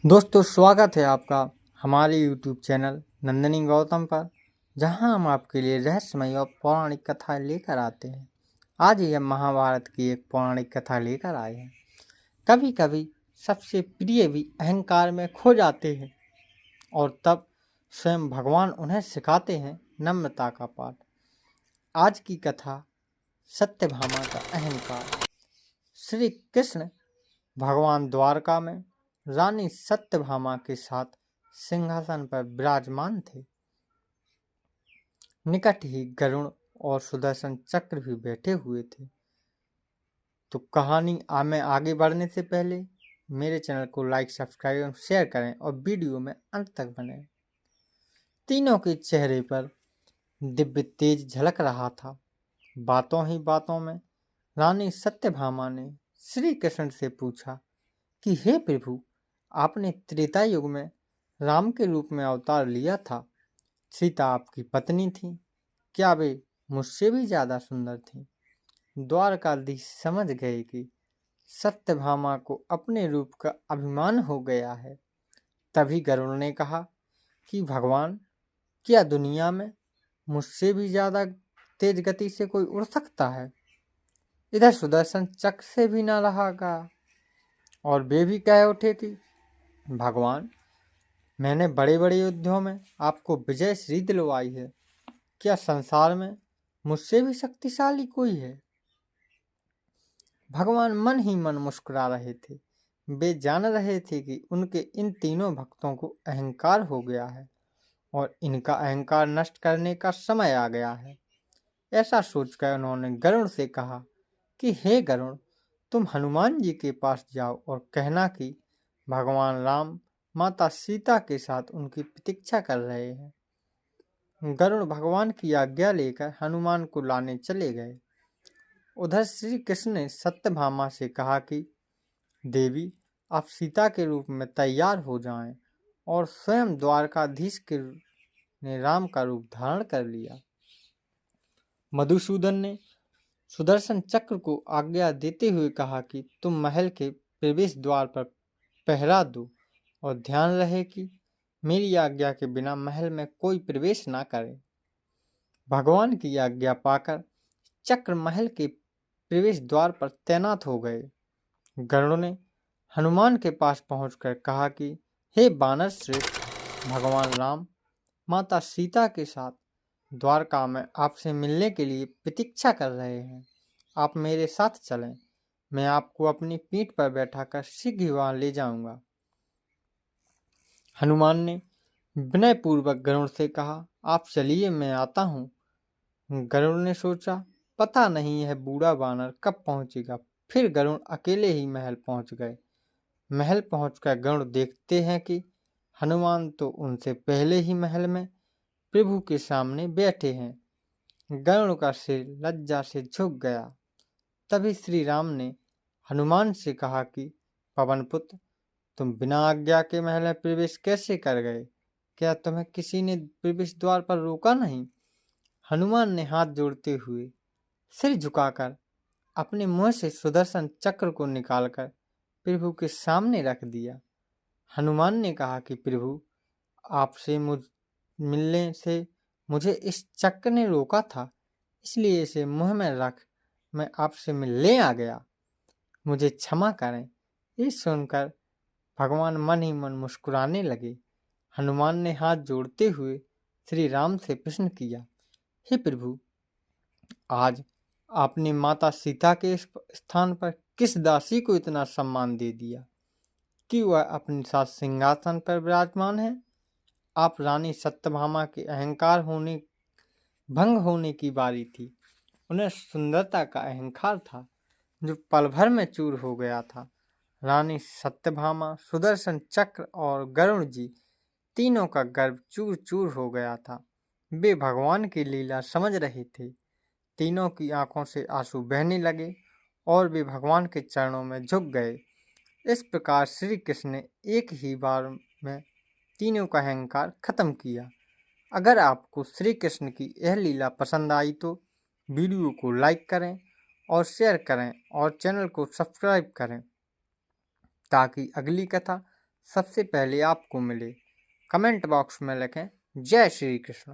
दोस्तों, स्वागत है आपका हमारे YouTube चैनल नंदिनी गौतम पर, जहां हम आपके लिए रहस्यमय और पौराणिक कथाएं लेकर आते हैं। आज ही हम महाभारत की एक पौराणिक कथा लेकर आए हैं। कभी कभी सबसे प्रिय भी अहंकार में खो जाते हैं और तब स्वयं भगवान उन्हें सिखाते हैं नम्रता का पाठ। आज की कथा सत्यभामा का अहंकार। श्री कृष्ण भगवान द्वारका में रानी सत्यभामा के साथ सिंहासन पर विराजमान थे। निकट ही गरुण और सुदर्शन चक्र भी बैठे हुए थे। तो कहानी में आगे बढ़ने से पहले मेरे चैनल को लाइक, सब्सक्राइब और शेयर करें और वीडियो में अंत तक बने। तीनों के चेहरे पर दिव्य तेज झलक रहा था। बातों ही बातों में रानी सत्यभामा ने श्री कृष्ण से पूछा कि हे प्रभु, आपने त्रेता युग में राम के रूप में अवतार लिया था। सीता आपकी पत्नी थी। क्या वे मुझसे भी ज्यादा सुंदर थी? द्वारकाधीश समझ गए कि सत्यभामा को अपने रूप का अभिमान हो गया है। तभी गरुड़ ने कहा कि भगवान, क्या दुनिया में मुझसे भी ज्यादा तेज गति से कोई उड़ सकता है? इधर सुदर्शन चक्र से भी न रहा गया और वे भी कह उठे कि भगवान, मैंने बड़े बड़े युद्धों में आपको विजय श्री दिलवाई है। क्या संसार में मुझसे भी शक्तिशाली कोई है? भगवान मन ही मन मुस्कुरा रहे थे। वे जान रहे थे कि उनके इन तीनों भक्तों को अहंकार हो गया है और इनका अहंकार नष्ट करने का समय आ गया है। ऐसा सोचकर उन्होंने गरुड़ से कहा कि हे गरुड़, तुम हनुमान जी के पास जाओ और कहना कि भगवान राम माता सीता के साथ उनकी प्रतीक्षा कर रहे हैं। गरुड़ भगवान की आज्ञा लेकर हनुमान को लाने चले गए। उधर श्री कृष्ण ने सत्यभामा से कहा कि देवी, आप सीता के रूप में तैयार हो जाएं, और स्वयं द्वारकाधीश ने राम का रूप धारण कर लिया। मधुसूदन ने सुदर्शन चक्र को आज्ञा देते हुए कहा कि तुम महल के प्रवेश द्वार पर पहरा दो और ध्यान रहे कि मेरी आज्ञा के बिना महल में कोई प्रवेश ना करे। भगवान की आज्ञा पाकर चक्र महल के प्रवेश द्वार पर तैनात हो गए। गरुड़ ने हनुमान के पास पहुंचकर कहा कि हे वानर श्रेष्ठ, भगवान राम माता सीता के साथ द्वारका में आपसे मिलने के लिए प्रतीक्षा कर रहे हैं। आप मेरे साथ चलें। मैं आपको अपनी पीठ पर बैठाकर शीघ्र ही वहां ले जाऊंगा। हनुमान ने विनयपूर्वक गरुड़ से कहा, आप चलिए, मैं आता हूँ। गरुड़ ने सोचा, पता नहीं यह बूढ़ा वानर कब पहुंचेगा। फिर गरुड़ अकेले ही महल पहुंच गए। महल पहुंचकर गरुड़ देखते हैं कि हनुमान तो उनसे पहले ही महल में प्रभु के सामने बैठे हैं। गरुड़ का सिर लज्जा से झुक गया। तभी श्री राम ने हनुमान से कहा कि पवन पुत्र, तुम बिना आज्ञा के महल में प्रवेश कैसे कर गए? क्या तुम्हें किसी ने प्रवेश द्वार पर रोका नहीं? हनुमान ने हाथ जोड़ते हुए सिर झुकाकर अपने मुंह से सुदर्शन चक्र को निकालकर प्रभु के सामने रख दिया। हनुमान ने कहा कि प्रभु, आपसे मिलने से मुझे इस चक्र ने रोका था, इसलिए इसे मुंह में रख मैं आपसे मिलने आ गया। मुझे क्षमा करें। ये सुनकर भगवान मन ही मन मुस्कुराने लगे। हनुमान ने हाथ जोड़ते हुए श्री राम से प्रश्न किया, हे प्रभु, आज आपने माता सीता के स्थान पर किस दासी को इतना सम्मान दे दिया कि वह अपने साथ सिंहासन पर विराजमान है? आप रानी सत्यभामा के अहंकार भंग होने की बारी थी। उन्हें सुंदरता का अहंकार था जो पल भर में चूर हो गया था। रानी सत्यभामा, सुदर्शन चक्र और गरुड़ जी तीनों का गर्व चूर चूर हो गया था। वे भगवान की लीला समझ रहे थे। तीनों की आंखों से आंसू बहने लगे और वे भगवान के चरणों में झुक गए। इस प्रकार श्री कृष्ण ने एक ही बार में तीनों का अहंकार खत्म किया। अगर आपको श्री कृष्ण की यह लीला पसंद आई तो वीडियो को लाइक करें और शेयर करें और चैनल को सब्सक्राइब करें ताकि अगली कथा सबसे पहले आपको मिले। कमेंट बॉक्स में लिखें जय श्री कृष्ण।